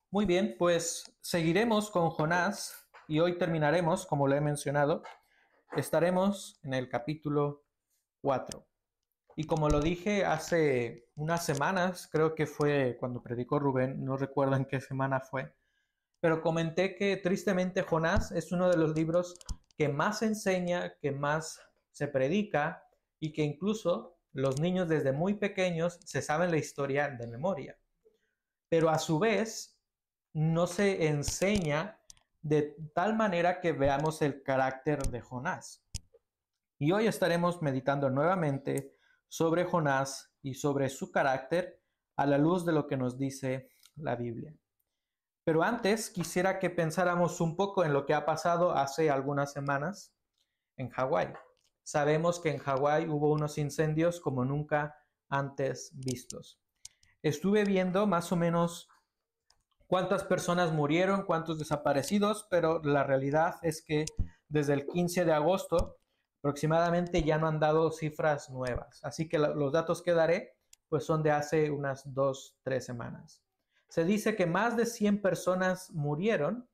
Muy bien, pues seguiremos con Jonás y hoy terminaremos, como lo he mencionado, estaremos en el capítulo 4. Y como lo dije hace unas semanas, creo que fue cuando predicó Rubén, no recuerdo en qué semana fue, pero comenté que tristemente Jonás es uno de los libros que más enseña, que más se predica y que incluso los niños desde muy pequeños se saben la historia de memoria. Pero a su vez no se enseña de tal manera que veamos el carácter de Jonás. Y hoy estaremos meditando nuevamente sobre Jonás y sobre su carácter a la luz de lo que nos dice la Biblia. Pero antes quisiera que pensáramos un poco en lo que ha pasado hace algunas semanas en Hawái. Sabemos que en Hawái hubo unos incendios como nunca antes vistos. Estuve viendo más o menos cuántas personas murieron, cuántos desaparecidos, pero la realidad es que desde el 15 de agosto aproximadamente ya no han dado cifras nuevas. Así que los datos que daré pues son de hace unas 2-3 semanas. Se dice que más de 100 personas murieron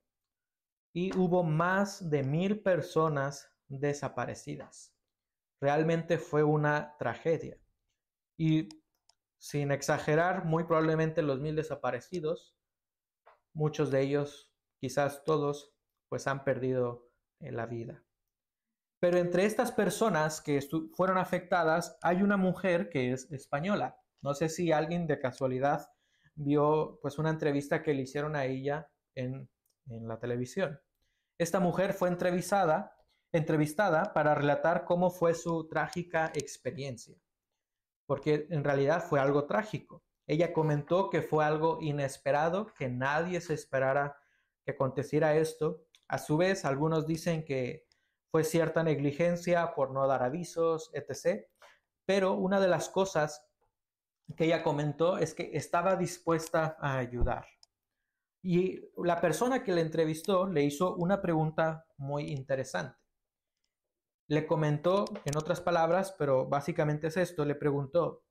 y hubo más de 1000 personas desaparecidas. Realmente fue una tragedia. Y sin exagerar, muy probablemente los 1000 desaparecidos, muchos de ellos, quizás todos, pues han perdido la vida. Pero entre estas personas que fueron afectadas hay una mujer que es española. No sé si alguien de casualidad vio pues una entrevista que le hicieron a ella en la televisión. Esta mujer fue entrevistada para relatar cómo fue su trágica experiencia, porque en realidad fue algo trágico. Ella comentó que fue algo inesperado, que nadie se esperara que aconteciera esto. A su vez, algunos dicen que fue cierta negligencia por no dar avisos, etc. Pero una de las cosas que ella comentó es que estaba dispuesta a ayudar. Y la persona que le entrevistó le hizo una pregunta muy interesante. Le comentó, en otras palabras, pero básicamente es esto, le preguntó,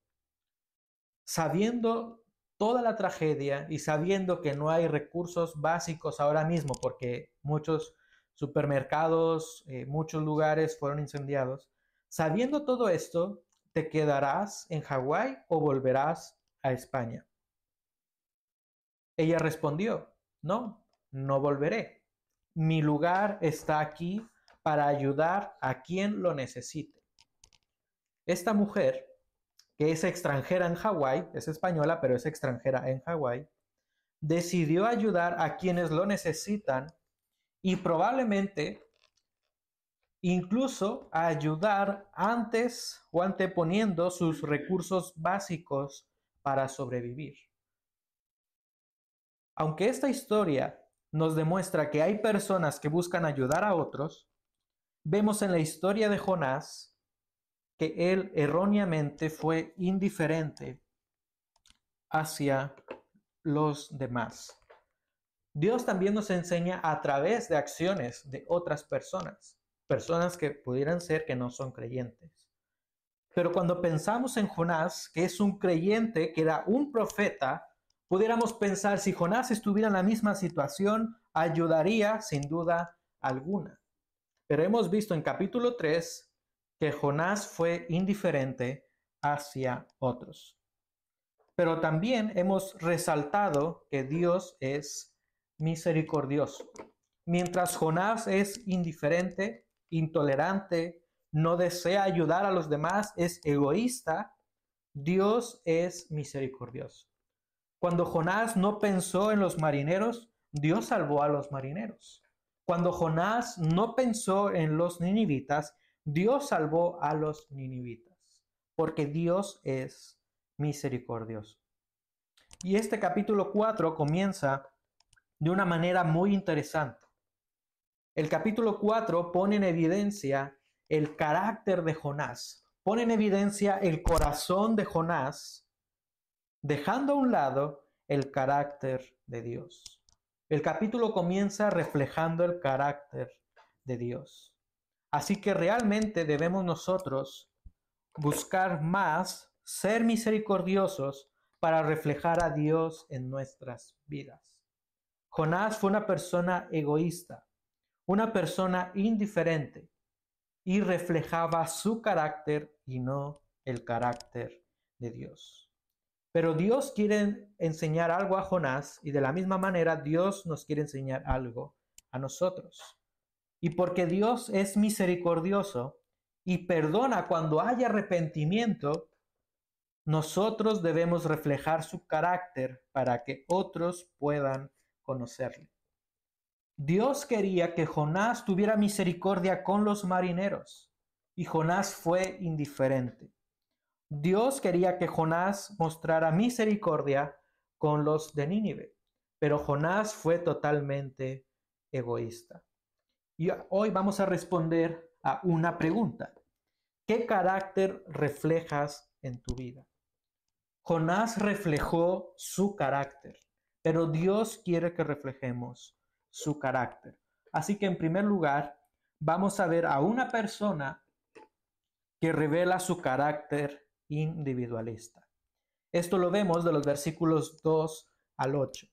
sabiendo toda la tragedia y sabiendo que no hay recursos básicos ahora mismo, porque muchos supermercados, muchos lugares fueron incendiados, sabiendo todo esto, ¿te quedarás en Hawái o volverás a España? Ella respondió, no, no volveré. Mi lugar está aquí para ayudar a quien lo necesite. Esta mujer, que es extranjera en Hawái, es española, pero es extranjera en Hawái, decidió ayudar a quienes lo necesitan y probablemente incluso a ayudar antes o anteponiendo sus recursos básicos para sobrevivir. Aunque esta historia nos demuestra que hay personas que buscan ayudar a otros, vemos en la historia de Jonás que él erróneamente fue indiferente hacia los demás. Dios también nos enseña a través de acciones de otras personas, personas que pudieran ser que no son creyentes. Pero cuando pensamos en Jonás, que es un creyente, que era un profeta, pudiéramos pensar si Jonás estuviera en la misma situación, ayudaría sin duda alguna. Pero hemos visto en capítulo 3 que Jonás fue indiferente hacia otros. Pero también hemos resaltado que Dios es misericordioso. Mientras Jonás es indiferente, intolerante, no desea ayudar a los demás, es egoísta, Dios es misericordioso. Cuando Jonás no pensó en los marineros, Dios salvó a los marineros. Cuando Jonás no pensó en los ninivitas, Dios salvó a los ninivitas, porque Dios es misericordioso. Y este capítulo 4 comienza de una manera muy interesante. El capítulo 4 pone en evidencia el carácter de Jonás, pone en evidencia el corazón de Jonás, dejando a un lado el carácter de Dios. El capítulo comienza reflejando el carácter de Dios. Así que realmente debemos nosotros buscar más, ser misericordiosos para reflejar a Dios en nuestras vidas. Jonás fue una persona egoísta, una persona indiferente, y reflejaba su carácter y no el carácter de Dios. Pero Dios quiere enseñar algo a Jonás y de la misma manera Dios nos quiere enseñar algo a nosotros. Y porque Dios es misericordioso y perdona cuando hay arrepentimiento, nosotros debemos reflejar su carácter para que otros puedan conocerle. Dios quería que Jonás tuviera misericordia con los marineros y Jonás fue indiferente. Dios quería que Jonás mostrara misericordia con los de Nínive, pero Jonás fue totalmente egoísta. Y hoy vamos a responder a una pregunta. ¿Qué carácter reflejas en tu vida? Jonás reflejó su carácter, pero Dios quiere que reflejemos su carácter. Así que en primer lugar, vamos a ver a una persona que revela su carácter individualista. Esto lo vemos de los versículos 2 al 8.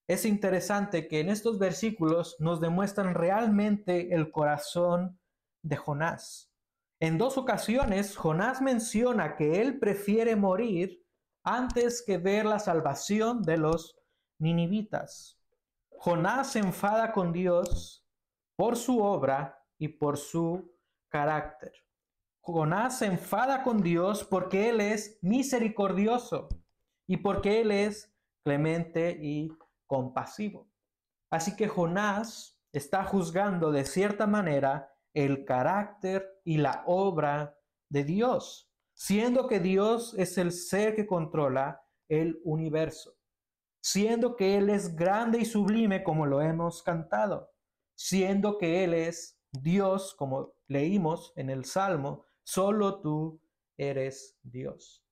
Es interesante que en estos versículos nos demuestran realmente el corazón de Jonás. En 2 ocasiones, Jonás menciona que él prefiere morir antes que ver la salvación de los ninivitas. Jonás se enfada con Dios por su obra y por su carácter. Jonás se enfada con Dios porque Él es misericordioso y porque Él es clemente y compasivo. Así que Jonás está juzgando de cierta manera el carácter y la obra de Dios, siendo que Dios es el ser que controla el universo, siendo que Él es grande y sublime como lo hemos cantado, siendo que Él es Dios como leímos en el Salmo, solo tú eres Dios.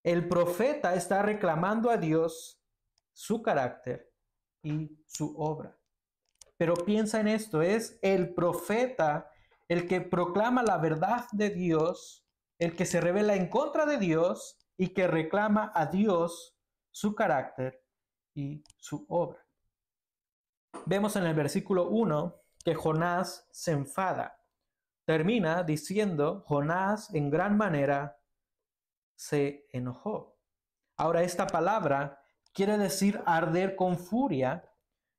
El profeta está reclamando a Dios su carácter y su obra. Pero piensa en esto, es el profeta el que proclama la verdad de Dios, el que se revela en contra de Dios y que reclama a Dios su carácter y su obra. Vemos en el versículo 1 que Jonás se enfada. Termina diciendo, Jonás en gran manera se enojó. Ahora, esta palabra quiere decir arder con furia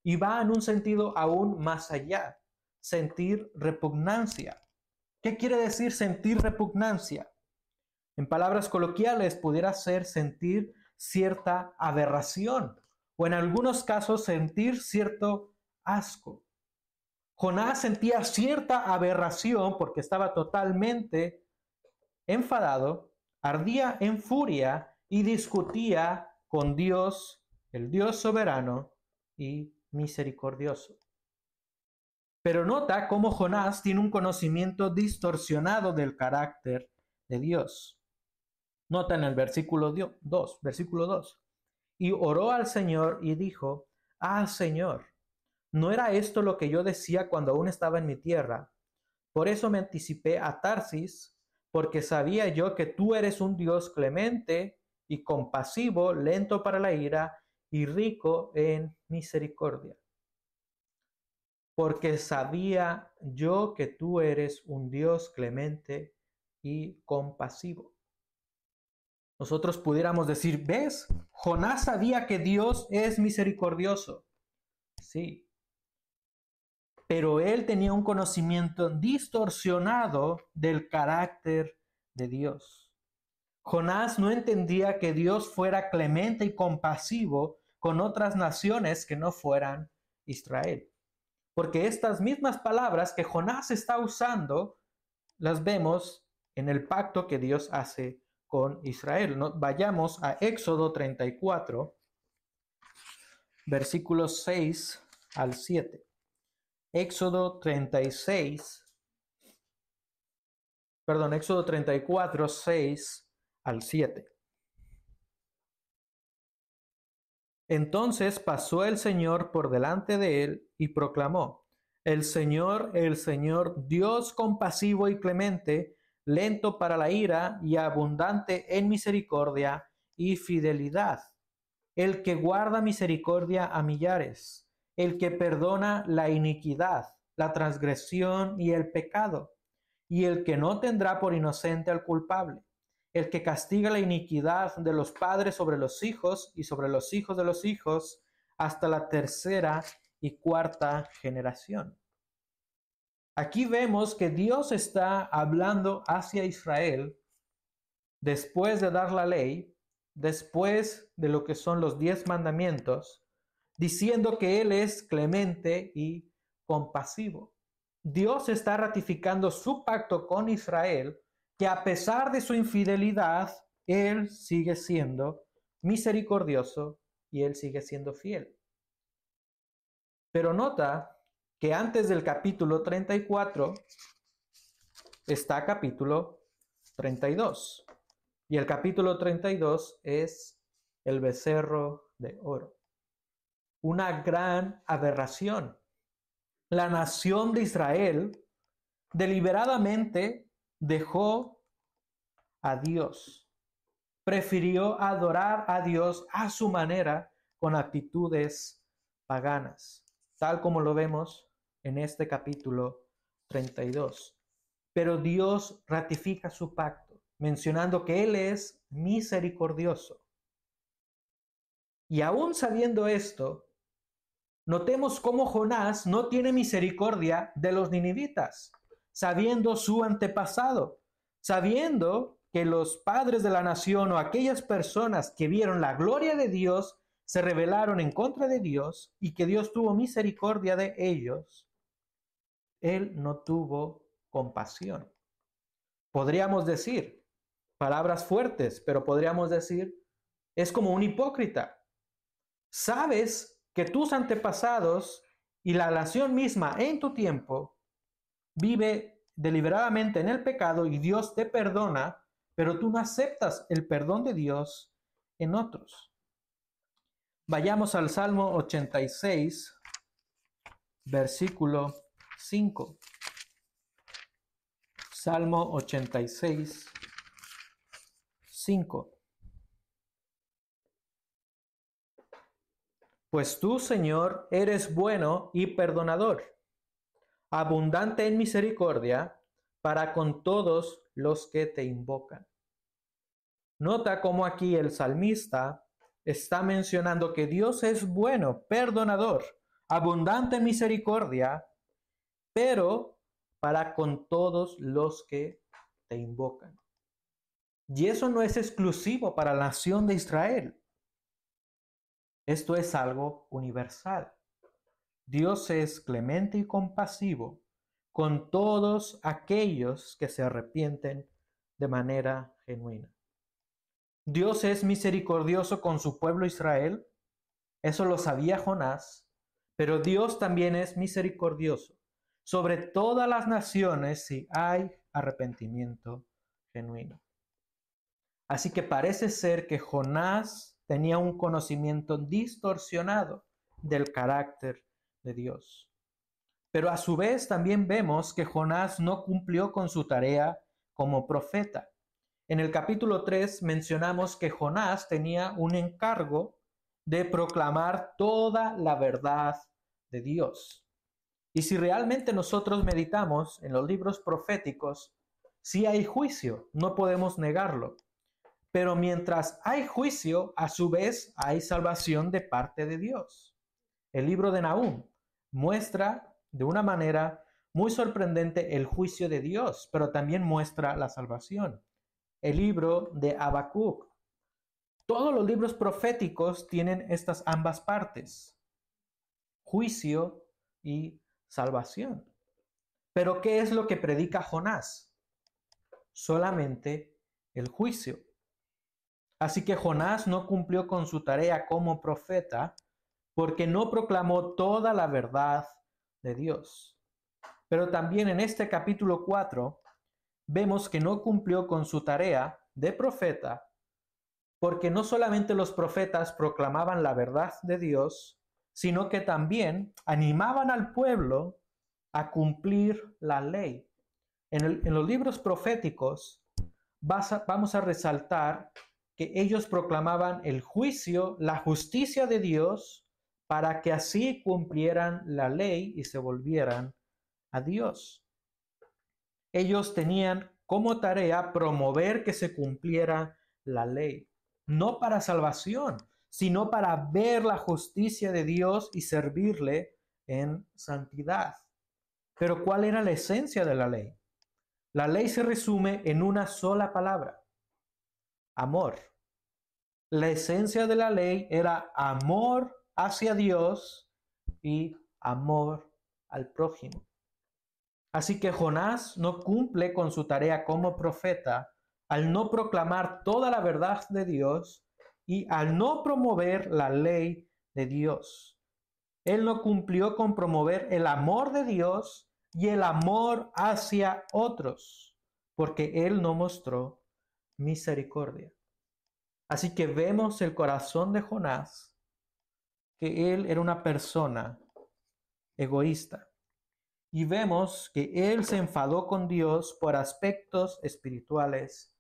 y va en un sentido aún más allá, sentir repugnancia. ¿Qué quiere decir sentir repugnancia? En palabras coloquiales pudiera ser sentir cierta aberración o en algunos casos sentir cierto asco. Jonás sentía cierta aberración porque estaba totalmente enfadado, ardía en furia y discutía con Dios, el Dios soberano y misericordioso. Pero nota cómo Jonás tiene un conocimiento distorsionado del carácter de Dios. Nota en el versículo 2. Y oró al Señor y dijo, Señor, ¿no era esto lo que yo decía cuando aún estaba en mi tierra? Por eso me anticipé a Tarsis, porque sabía yo que tú eres un Dios clemente y compasivo, lento para la ira y rico en misericordia. Porque sabía yo que tú eres un Dios clemente y compasivo. Nosotros pudiéramos decir, ¿ves? Jonás sabía que Dios es misericordioso. Sí. Pero él tenía un conocimiento distorsionado del carácter de Dios. Jonás no entendía que Dios fuera clemente y compasivo con otras naciones que no fueran Israel. Porque estas mismas palabras que Jonás está usando, las vemos en el pacto que Dios hace con Israel. Vayamos a Éxodo 34, versículos 6 al 7. Éxodo 34, 6 al 7. Entonces pasó el Señor por delante de él y proclamó, el Señor, Dios compasivo y clemente, lento para la ira y abundante en misericordia y fidelidad, el que guarda misericordia a millares, el que perdona la iniquidad, la transgresión y el pecado, y el que no tendrá por inocente al culpable, el que castiga la iniquidad de los padres sobre los hijos y sobre los hijos de los hijos hasta la tercera y cuarta generación. Aquí vemos que Dios está hablando hacia Israel después de dar la ley, después de lo que son los 10 mandamientos, diciendo que Él es clemente y compasivo. Dios está ratificando su pacto con Israel, que a pesar de su infidelidad, Él sigue siendo misericordioso y Él sigue siendo fiel. Pero nota que antes del capítulo 34 está capítulo 32. Y el capítulo 32 es el becerro de oro. Una gran aberración. La nación de Israel deliberadamente dejó a Dios. Prefirió adorar a Dios a su manera con actitudes paganas, tal como lo vemos en este capítulo 32. Pero Dios ratifica su pacto, mencionando que Él es misericordioso. Y aún sabiendo esto, notemos cómo Jonás no tiene misericordia de los ninivitas, sabiendo su antepasado, sabiendo que los padres de la nación o aquellas personas que vieron la gloria de Dios se rebelaron en contra de Dios y que Dios tuvo misericordia de ellos. Él no tuvo compasión. Podríamos decir palabras fuertes, pero podríamos decir, es como un hipócrita. Sabes que tus antepasados y la nación misma en tu tiempo vive deliberadamente en el pecado y Dios te perdona, pero tú no aceptas el perdón de Dios en otros. Vayamos al Salmo 86, versículo 5. Salmo 86, 5. Pues tú, Señor, eres bueno y perdonador, abundante en misericordia para con todos los que te invocan. Nota cómo aquí el salmista está mencionando que Dios es bueno, perdonador, abundante en misericordia, pero para con todos los que te invocan. Y eso no es exclusivo para la nación de Israel. Esto es algo universal. Dios es clemente y compasivo con todos aquellos que se arrepienten de manera genuina. Dios es misericordioso con su pueblo Israel. Eso lo sabía Jonás. Pero Dios también es misericordioso sobre todas las naciones si hay arrepentimiento genuino. Así que parece ser que Jonás tenía un conocimiento distorsionado del carácter de Dios. Pero a su vez también vemos que Jonás no cumplió con su tarea como profeta. En el capítulo 3 mencionamos que Jonás tenía un encargo de proclamar toda la verdad de Dios. Y si realmente nosotros meditamos en los libros proféticos, sí hay juicio, no podemos negarlo. Pero mientras hay juicio, a su vez hay salvación de parte de Dios. El libro de Nahum muestra de una manera muy sorprendente el juicio de Dios, pero también muestra la salvación. El libro de Habacuc. Todos los libros proféticos tienen estas ambas partes, juicio y salvación. Pero ¿qué es lo que predica Jonás? Solamente el juicio. Así que Jonás no cumplió con su tarea como profeta porque no proclamó toda la verdad de Dios. Pero también en este capítulo 4 vemos que no cumplió con su tarea de profeta porque no solamente los profetas proclamaban la verdad de Dios, sino que también animaban al pueblo a cumplir la ley. En los libros proféticos vamos a resaltar que ellos proclamaban el juicio, la justicia de Dios, para que así cumplieran la ley y se volvieran a Dios. Ellos tenían como tarea promover que se cumpliera la ley, no para salvación, sino para ver la justicia de Dios y servirle en santidad. Pero ¿cuál era la esencia de la ley? La ley se resume en una sola palabra: amor. La esencia de la ley era amor hacia Dios y amor al prójimo. Así que Jonás no cumple con su tarea como profeta al no proclamar toda la verdad de Dios y al no promover la ley de Dios. Él no cumplió con promover el amor de Dios y el amor hacia otros, porque él no mostró misericordia. Así que vemos el corazón de Jonás, que él era una persona egoísta. Y vemos que él se enfadó con Dios por aspectos espirituales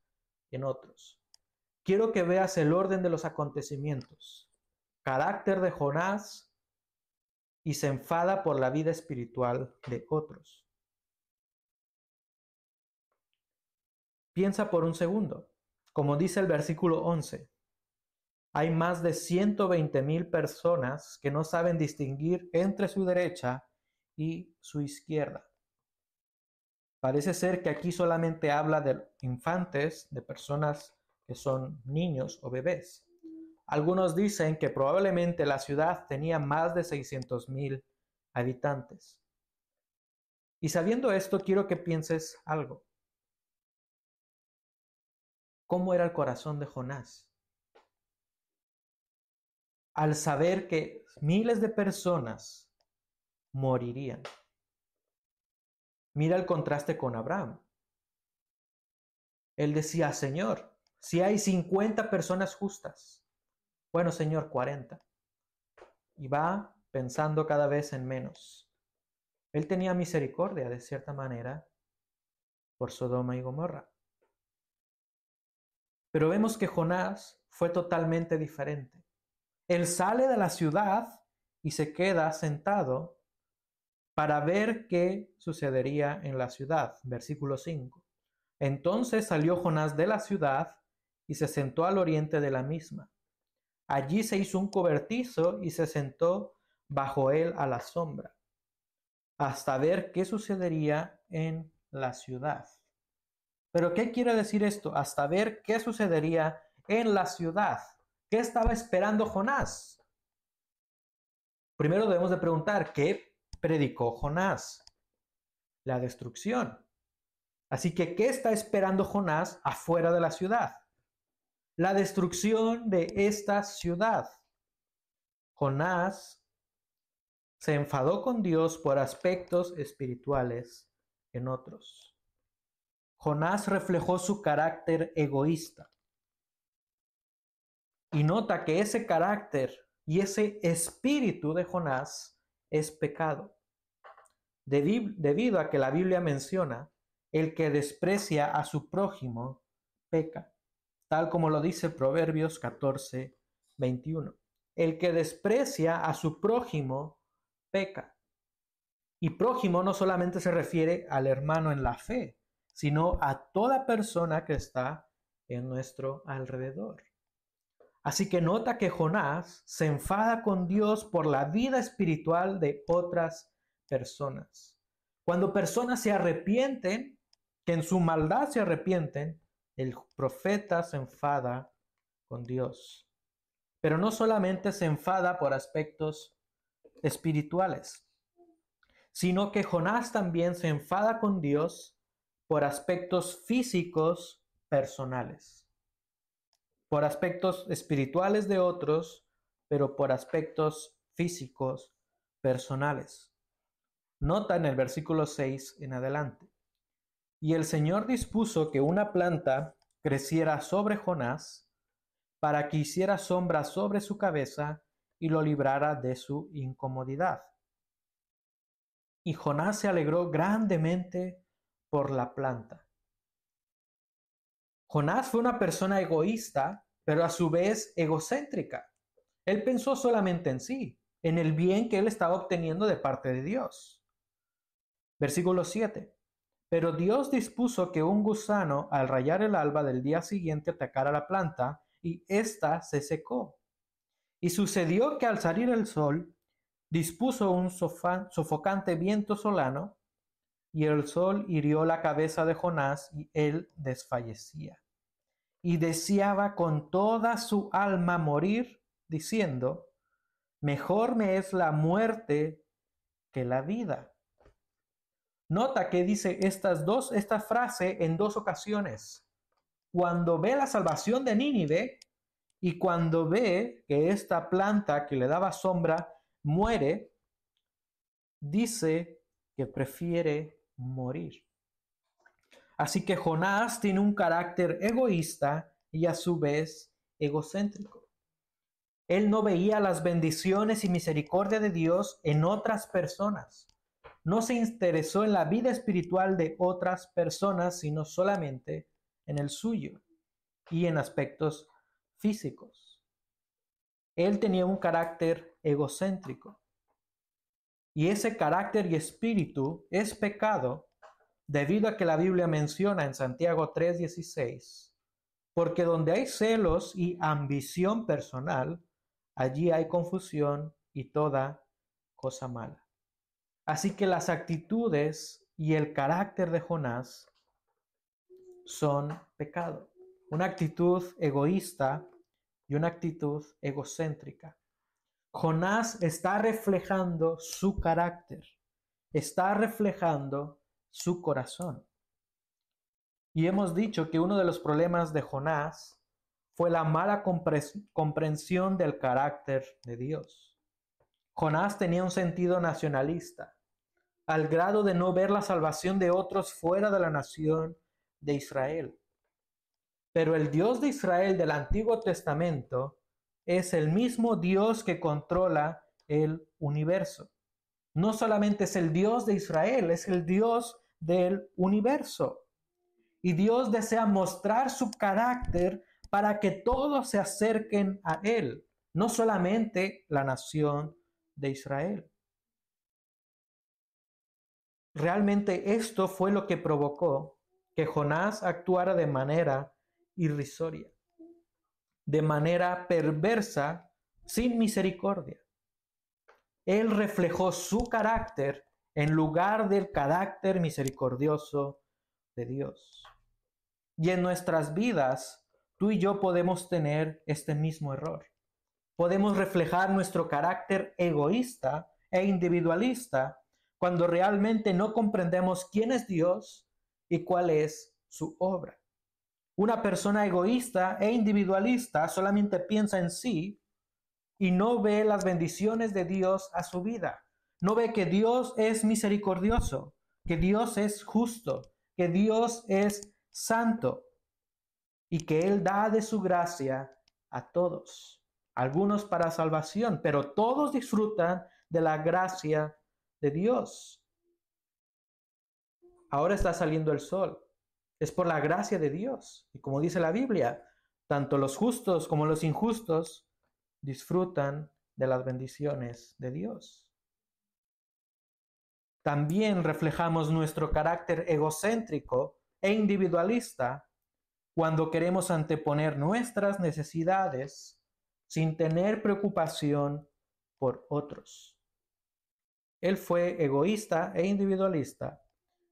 en otros. Quiero que veas el orden de los acontecimientos. Carácter de Jonás y se enfada por la vida espiritual de otros. Piensa por un segundo. Como dice el versículo 11, hay más de 120,000 personas que no saben distinguir entre su derecha y su izquierda. Parece ser que aquí solamente habla de infantes, de personas que son niños o bebés. Algunos dicen que probablemente la ciudad tenía más de 600,000 habitantes. Y sabiendo esto, quiero que pienses algo. ¿Cómo era el corazón de Jonás? Al saber que miles de personas morirían. Mira el contraste con Abraham. Él decía: Señor, si hay 50 personas justas, bueno, Señor, 40. Y va pensando cada vez en menos. Él tenía misericordia, de cierta manera, por Sodoma y Gomorra. Pero vemos que Jonás fue totalmente diferente. Él sale de la ciudad y se queda sentado para ver qué sucedería en la ciudad. Versículo 5. Entonces salió Jonás de la ciudad y se sentó al oriente de la misma. Allí se hizo un cobertizo y se sentó bajo él a la sombra, hasta ver qué sucedería en la ciudad. ¿Pero qué quiere decir esto? Hasta ver qué sucedería en la ciudad. ¿Qué estaba esperando Jonás? Primero debemos de preguntar, ¿qué predicó Jonás? La destrucción. Así que, ¿qué está esperando Jonás afuera de la ciudad? La destrucción de esta ciudad. Jonás se enfadó con Dios por aspectos espirituales en otros. Jonás reflejó su carácter egoísta. Y nota que ese carácter y ese espíritu de Jonás es pecado. Debido a que la Biblia menciona, el que desprecia a su prójimo peca, tal como lo dice Proverbios 14:21. El que desprecia a su prójimo peca. Y prójimo no solamente se refiere al hermano en la fe, sino a toda persona que está en nuestro alrededor. Así que nota que Jonás se enfada con Dios por la vida espiritual de otras personas. Cuando personas se arrepienten, que en su maldad se arrepienten, el profeta se enfada con Dios. Pero no solamente se enfada por aspectos espirituales, sino que Jonás también se enfada con Dios por aspectos físicos personales, por aspectos espirituales de otros, pero por aspectos físicos personales. Nota en el versículo 6 en adelante. Y el Señor dispuso que una planta creciera sobre Jonás para que hiciera sombra sobre su cabeza y lo librara de su incomodidad. y Jonás se alegró grandemente por la planta. Jonás fue una persona egoísta, pero a su vez egocéntrica. Él pensó solamente en sí, en el bien que él estaba obteniendo de parte de Dios. Versículo 7. Pero Dios dispuso que un gusano al rayar el alba del día siguiente atacara la planta, y ésta se secó. Y sucedió que al salir el sol, dispuso un sofocante viento solano, y el sol hirió la cabeza de Jonás, y él desfallecía. Y deseaba con toda su alma morir, diciendo: mejor me es la muerte que la vida. Nota que dice esta frase en dos ocasiones. Cuando ve la salvación de Nínive y cuando ve que esta planta que le daba sombra muere, dice que prefiere morir. Así que Jonás tiene un carácter egoísta y a su vez egocéntrico. Él no veía las bendiciones y misericordia de Dios en otras personas. No se interesó en la vida espiritual de otras personas, sino solamente en el suyo y en aspectos físicos. Él tenía un carácter egocéntrico. Y ese carácter y espíritu es pecado debido a que la Biblia menciona en Santiago 3:16, porque donde hay celos y ambición personal, allí hay confusión y toda cosa mala. Así que las actitudes y el carácter de Jonás son pecado. Una actitud egoísta y una actitud egocéntrica. Jonás está reflejando su carácter, está reflejando su corazón. Y hemos dicho que uno de los problemas de Jonás fue la mala comprensión del carácter de Dios. Jonás tenía un sentido nacionalista, al grado de no ver la salvación de otros fuera de la nación de Israel. Pero el Dios de Israel del Antiguo Testamento es el mismo Dios que controla el universo. No solamente es el Dios de Israel, es el Dios del universo. Y Dios desea mostrar su carácter para que todos se acerquen a Él, no solamente la nación de Israel. Realmente esto fue lo que provocó que Jonás actuara de manera irrisoria, de manera perversa, sin misericordia. Él reflejó su carácter en lugar del carácter misericordioso de Dios. Y en nuestras vidas, tú y yo podemos tener este mismo error. Podemos reflejar nuestro carácter egoísta e individualista cuando realmente no comprendemos quién es Dios y cuál es su obra. Una persona egoísta e individualista solamente piensa en sí y no ve las bendiciones de Dios a su vida. No ve que Dios es misericordioso, que Dios es justo, que Dios es santo y que Él da de su gracia a todos. Algunos para salvación, pero todos disfrutan de la gracia de Dios. Ahora está saliendo el sol. Es por la gracia de Dios. Y como dice la Biblia, tanto los justos como los injustos disfrutan de las bendiciones de Dios. También reflejamos nuestro carácter egocéntrico e individualista cuando queremos anteponer nuestras necesidades sin tener preocupación por otros. Él fue egoísta e individualista,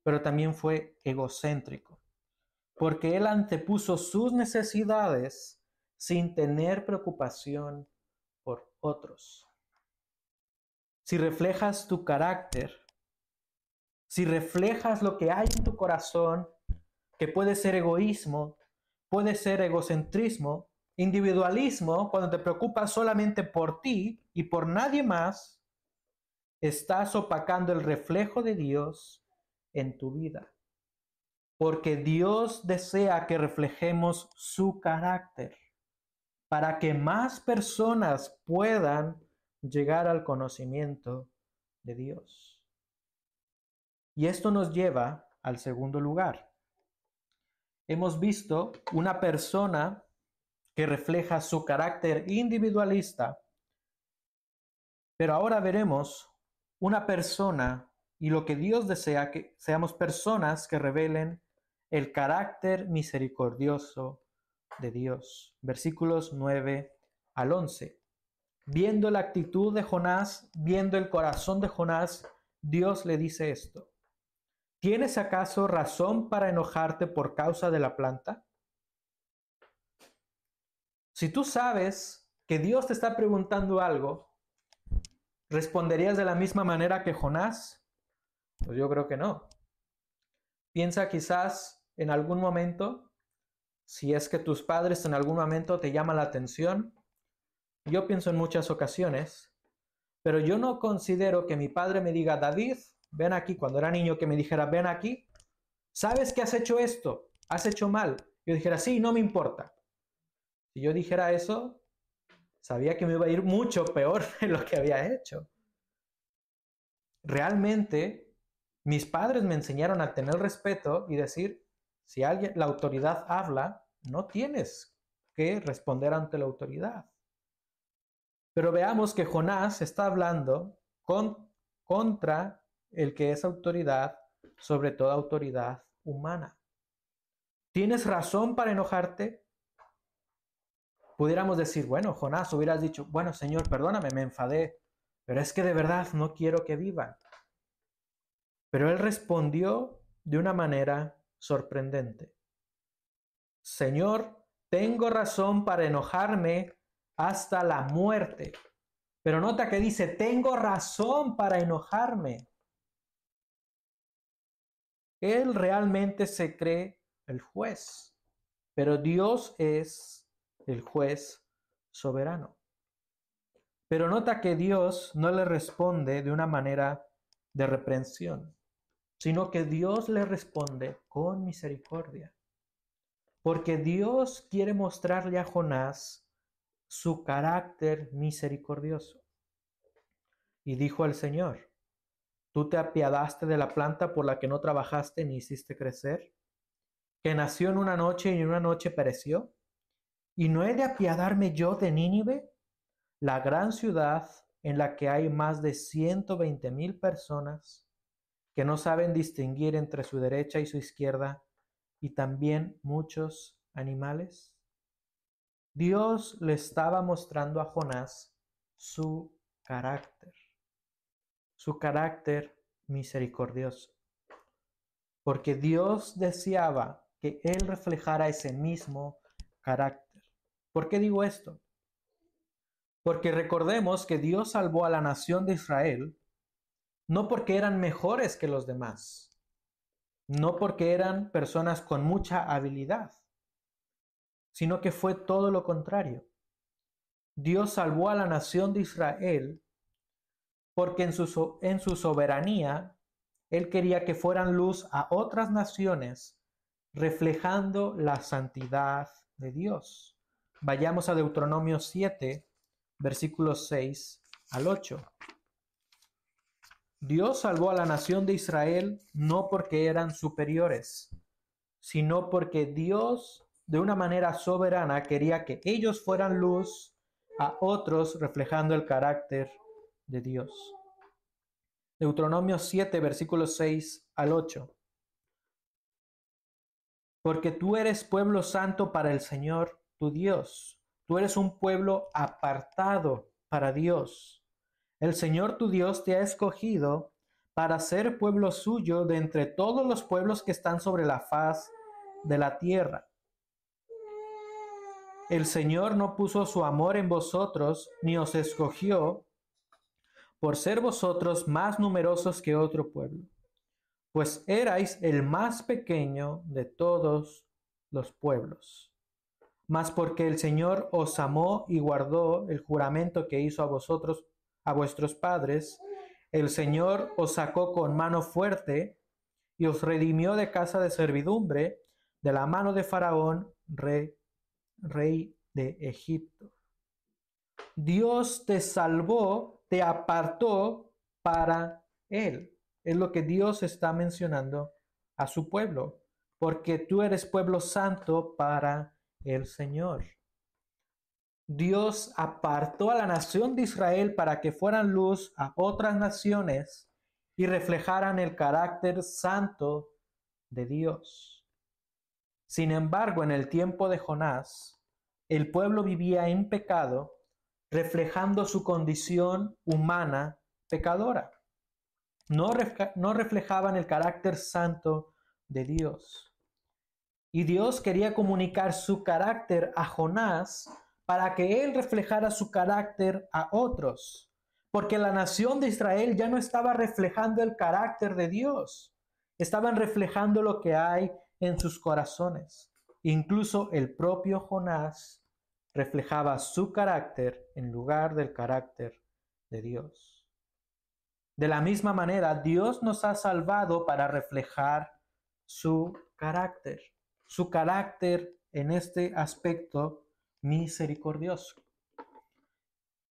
pero también fue egocéntrico, porque él antepuso sus necesidades sin tener preocupación por otros. Si reflejas tu carácter, si reflejas lo que hay en tu corazón, que puede ser egoísmo, puede ser egocentrismo, individualismo, cuando te preocupas solamente por ti y por nadie más, estás opacando el reflejo de Dios en tu vida. Porque Dios desea que reflejemos su carácter para que más personas puedan llegar al conocimiento de Dios. Y esto nos lleva al segundo lugar. Hemos visto una persona que refleja su carácter individualista, pero ahora veremos una persona y lo que Dios desea que seamos personas que revelen el carácter misericordioso de Dios. Versículos 9 al 11. Viendo la actitud de Jonás, viendo el corazón de Jonás, Dios le dice esto: ¿tienes acaso razón para enojarte por causa de la planta? Si tú sabes que Dios te está preguntando algo, ¿responderías de la misma manera que Jonás? Pues yo creo que no. Piensa quizás en algún momento, si es que tus padres en algún momento te llaman la atención. Yo pienso en muchas ocasiones, pero yo no considero que mi padre me diga: David, ven aquí. Cuando era niño, que me dijera: ven aquí, ¿sabes que has hecho esto? ¿Has hecho mal? Yo dijera: sí, no me importa. Si yo dijera eso, sabía que me iba a ir mucho peor de lo que había hecho. Realmente, mis padres me enseñaron a tener respeto y decir: si alguien, la autoridad habla, no tienes que responder ante la autoridad. Pero veamos que Jonás está hablando contra el que es autoridad sobre toda autoridad humana. ¿Tienes razón para enojarte? Pudiéramos decir: bueno, Jonás, hubieras dicho: bueno, Señor, perdóname, me enfadé, pero es que de verdad no quiero que vivan. Pero él respondió de una manera sorprendente: Señor, tengo razón para enojarme hasta la muerte. Pero nota que dice: tengo razón para enojarme. Él realmente se cree el juez, pero Dios es el juez soberano. Pero nota que Dios no le responde de una manera de reprensión, sino que Dios le responde con misericordia. Porque Dios quiere mostrarle a Jonás su carácter misericordioso. Y dijo el Señor: ¿tú te apiadaste de la planta por la que no trabajaste ni hiciste crecer, que nació en una noche y en una noche pereció? ¿Y no he de apiadarme yo de Nínive, la gran ciudad en la que hay más de 120,000 personas que no saben distinguir entre su derecha y su izquierda, y también muchos animales? Dios le estaba mostrando a Jonás su carácter misericordioso, porque Dios deseaba que él reflejara ese mismo carácter. ¿Por qué digo esto? Porque recordemos que Dios salvó a la nación de Israel no porque eran mejores que los demás, no porque eran personas con mucha habilidad, sino que fue todo lo contrario. Dios salvó a la nación de Israel porque en su soberanía Él quería que fueran luz a otras naciones, reflejando la santidad de Dios. Vayamos a Deuteronomio 7, versículos 6 al 8. Dios salvó a la nación de Israel no porque eran superiores, sino porque Dios, de una manera soberana, quería que ellos fueran luz a otros, reflejando el carácter de Dios. Deuteronomio 7, versículos 6 al 8. Porque tú eres pueblo santo para el Señor tu Dios. Tú eres un pueblo apartado para Dios. El Señor tu Dios te ha escogido para ser pueblo suyo de entre todos los pueblos que están sobre la faz de la tierra. El Señor no puso su amor en vosotros, ni os escogió por ser vosotros más numerosos que otro pueblo, pues erais el más pequeño de todos los pueblos. Mas porque el Señor os amó y guardó el juramento que hizo a vosotros, a vuestros padres, el Señor os sacó con mano fuerte y os redimió de casa de servidumbre, de la mano de Faraón, rey de Egipto. Dios te salvó, te apartó para Él. es lo que Dios está mencionando a su pueblo, porque tú eres pueblo santo para el Señor. Dios apartó a la nación de Israel para que fueran luz a otras naciones y reflejaran el carácter santo de Dios. Sin embargo, en el tiempo de Jonás, el pueblo vivía en pecado, reflejando su condición humana pecadora. No reflejaban el carácter santo de Dios. Y Dios quería comunicar su carácter a Jonás para que él reflejara su carácter a otros. Porque la nación de Israel ya no estaba reflejando el carácter de Dios. Estaban reflejando lo que hay en sus corazones. Incluso el propio Jonás reflejaba su carácter en lugar del carácter de Dios. De la misma manera, Dios nos ha salvado para reflejar su carácter en este aspecto misericordioso.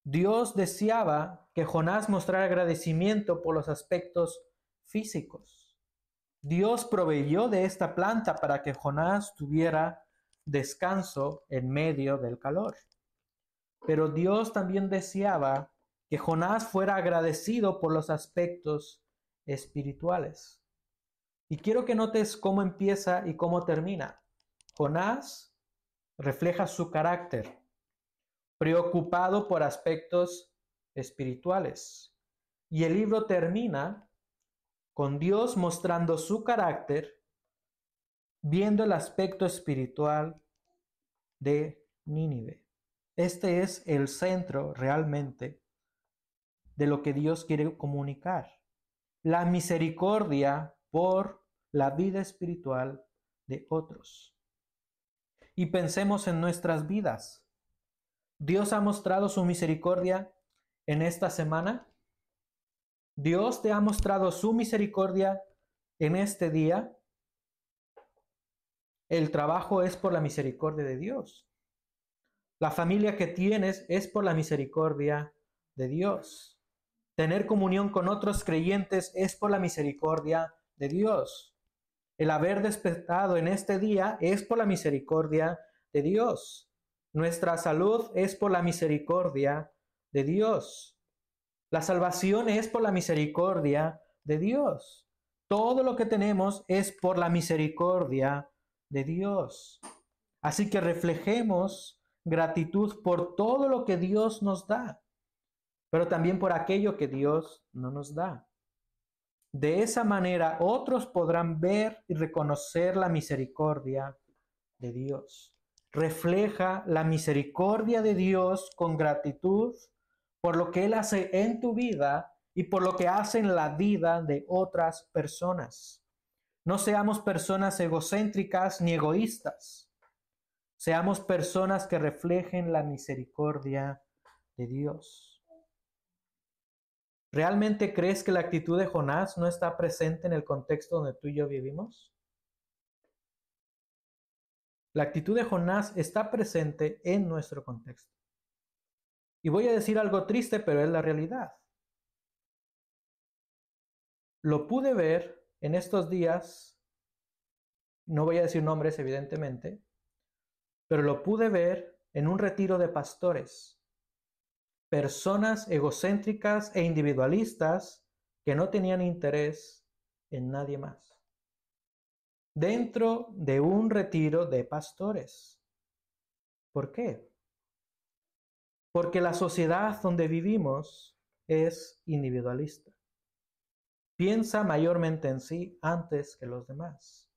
Dios deseaba que Jonás mostrara agradecimiento por los aspectos físicos. Dios proveyó de esta planta para que Jonás tuviera descanso en medio del calor. Pero Dios también deseaba que Jonás fuera agradecido por los aspectos espirituales. Y quiero que notes cómo empieza y cómo termina. Jonás refleja su carácter, preocupado por aspectos espirituales. Y el libro termina con Dios mostrando su carácter, viendo el aspecto espiritual de Nínive. Este es el centro realmente de lo que Dios quiere comunicar. La misericordia por la vida espiritual de otros. Y pensemos en nuestras vidas. ¿Dios ha mostrado su misericordia en esta semana? ¿Dios te ha mostrado su misericordia en este día? El trabajo es por la misericordia de Dios. La familia que tienes es por la misericordia de Dios. Tener comunión con otros creyentes es por la misericordia de Dios. El haber despertado en este día es por la misericordia de Dios. Nuestra salud es por la misericordia de Dios. La salvación es por la misericordia de Dios. Todo lo que tenemos es por la misericordia de Dios. Así que reflejemos gratitud por todo lo que Dios nos da, pero también por aquello que Dios no nos da. De esa manera otros podrán ver y reconocer la misericordia de Dios. Refleja la misericordia de Dios con gratitud por lo que Él hace en tu vida y por lo que hace en la vida de otras personas. No seamos personas egocéntricas ni egoístas. Seamos personas que reflejen la misericordia de Dios. ¿Realmente crees que la actitud de Jonás no está presente en el contexto donde tú y yo vivimos? La actitud de Jonás está presente en nuestro contexto. Y voy a decir algo triste, pero es la realidad. Lo pude ver en estos días, no voy a decir nombres evidentemente, pero lo pude ver en un retiro de pastores. Personas egocéntricas e individualistas que no tenían interés en nadie más. Dentro de un retiro de pastores. ¿Por qué? Porque la sociedad donde vivimos es individualista. Piensa mayormente en sí antes que los demás.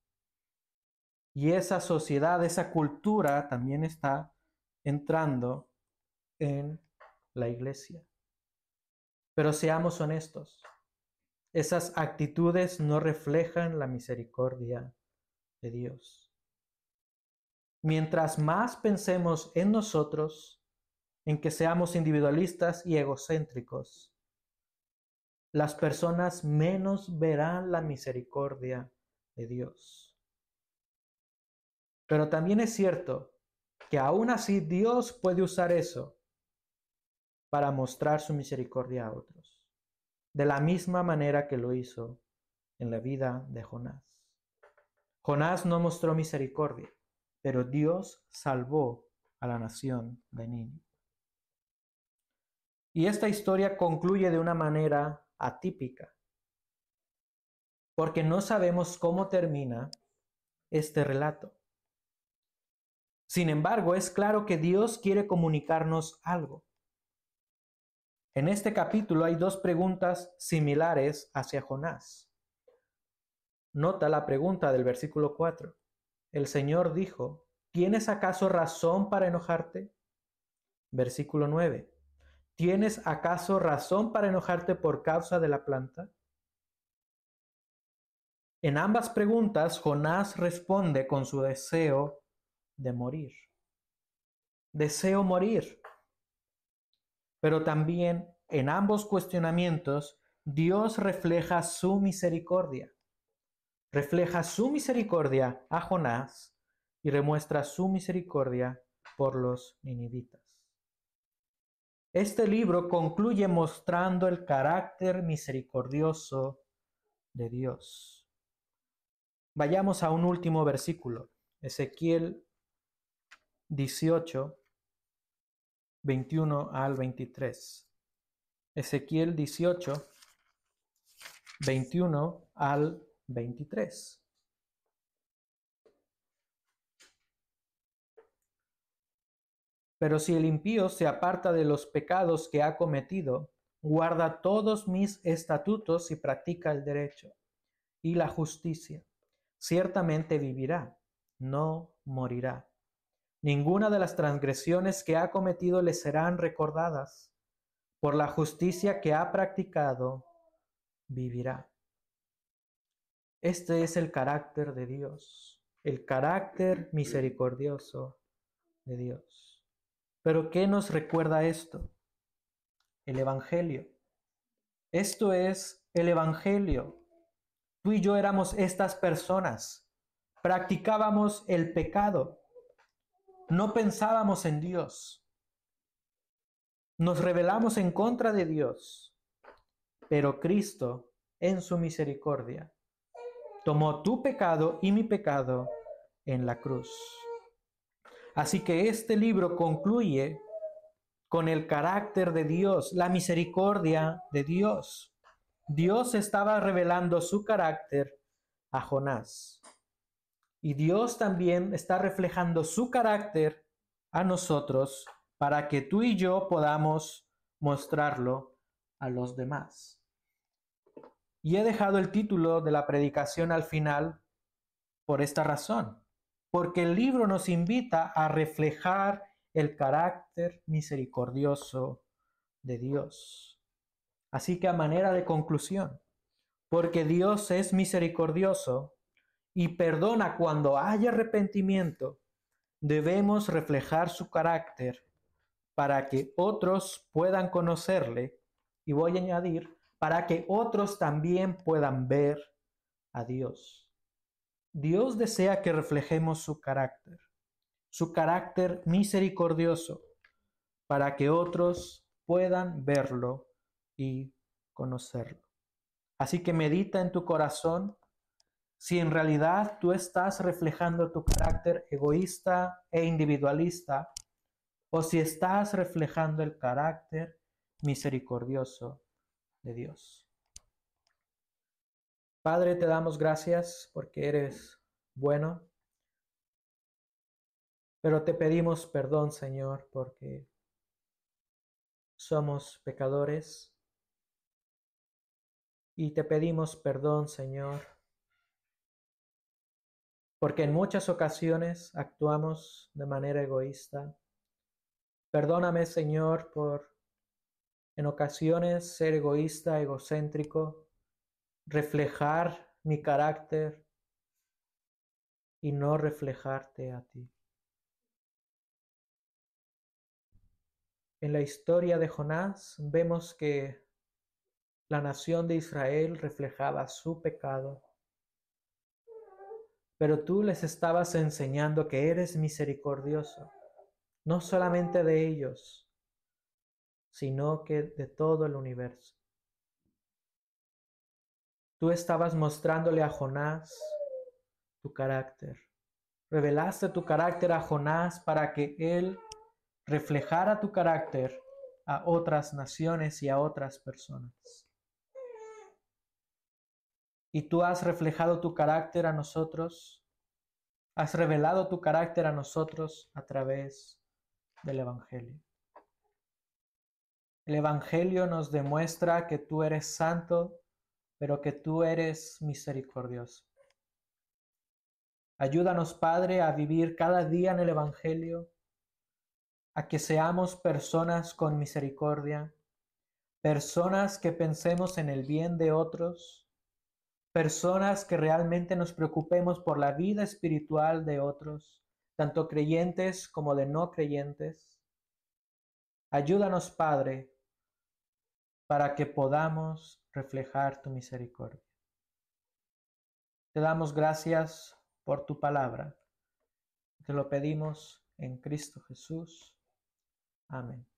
Y esa sociedad, esa cultura también está entrando en la iglesia. Pero seamos honestos, esas actitudes no reflejan la misericordia de Dios. Mientras más pensemos en nosotros, en que seamos individualistas y egocéntricos, las personas menos verán la misericordia de Dios. Pero también es cierto que aún así Dios puede usar eso para mostrar su misericordia a otros. de la misma manera que lo hizo en la vida de Jonás. Jonás no mostró misericordia, pero Dios salvó a la nación de Nínive. Y esta historia concluye de una manera atípica, porque no sabemos cómo termina este relato. Sin embargo, es claro que Dios quiere comunicarnos algo. En este capítulo hay dos preguntas similares hacia Jonás. Nota la pregunta del versículo 4. El Señor dijo, ¿tienes acaso razón para enojarte? Versículo 9. ¿Tienes acaso razón para enojarte por causa de la planta? En ambas preguntas, Jonás responde con su deseo de morir. Deseo morir. Pero también en ambos cuestionamientos, Dios refleja su misericordia. Refleja su misericordia a Jonás y demuestra su misericordia por los ninivitas. Este libro concluye mostrando el carácter misericordioso de Dios. Vayamos a un último versículo, Ezequiel 18, 21 al 23. Ezequiel 18, 21 al 23. Pero si el impío se aparta de los pecados que ha cometido, guarda todos mis estatutos y practica el derecho y la justicia, ciertamente vivirá, no morirá. Ninguna de las transgresiones que ha cometido le serán recordadas. Por la justicia que ha practicado, vivirá. Este es el carácter de Dios, el carácter misericordioso de Dios. ¿Pero qué nos recuerda esto? El Evangelio. Esto es el Evangelio. Tú y yo éramos estas personas. Practicábamos el pecado. No pensábamos en Dios. Nos rebelamos en contra de Dios. Pero Cristo, en su misericordia, tomó tu pecado y mi pecado en la cruz. Así que este libro concluye con el carácter de Dios, la misericordia de Dios. Dios estaba revelando su carácter a Jonás. Y Dios también está reflejando su carácter a nosotros para que tú y yo podamos mostrarlo a los demás. Y he dejado el título de la predicación al final por esta razón, porque el libro nos invita a reflejar el carácter misericordioso de Dios. Así que a manera de conclusión, porque Dios es misericordioso y perdona cuando hay arrepentimiento, debemos reflejar su carácter para que otros puedan conocerle, y voy a añadir, para que otros también puedan ver a Dios. Dios desea que reflejemos su carácter misericordioso, para que otros puedan verlo y conocerlo. Así que medita en tu corazón si en realidad tú estás reflejando tu carácter egoísta e individualista, o si estás reflejando el carácter misericordioso de Dios. Padre, te damos gracias porque eres bueno, pero te pedimos perdón, Señor, porque somos pecadores, y te pedimos perdón, Señor, porque en muchas ocasiones actuamos de manera egoísta. Perdóname, Señor, por en ocasiones ser egoísta, egocéntrico, reflejar mi carácter y no reflejarte a ti. En la historia de Jonás vemos que la nación de Israel reflejaba su pecado, pero tú les estabas enseñando que eres misericordioso, no solamente de ellos, sino que de todo el universo. Tú estabas mostrándole a Jonás tu carácter. Revelaste tu carácter a Jonás para que él reflejara tu carácter a otras naciones y a otras personas. Y tú has reflejado tu carácter a nosotros, has revelado tu carácter a nosotros a través del Evangelio. El Evangelio nos demuestra que tú eres santo, pero que tú eres misericordioso. Ayúdanos, Padre, a vivir cada día en el Evangelio, a que seamos personas con misericordia, personas que pensemos en el bien de otros, personas que realmente nos preocupemos por la vida espiritual de otros, tanto creyentes como de no creyentes. Ayúdanos, Padre, para que podamos reflejar tu misericordia. Te damos gracias por tu palabra. Te lo pedimos en Cristo Jesús. Amén.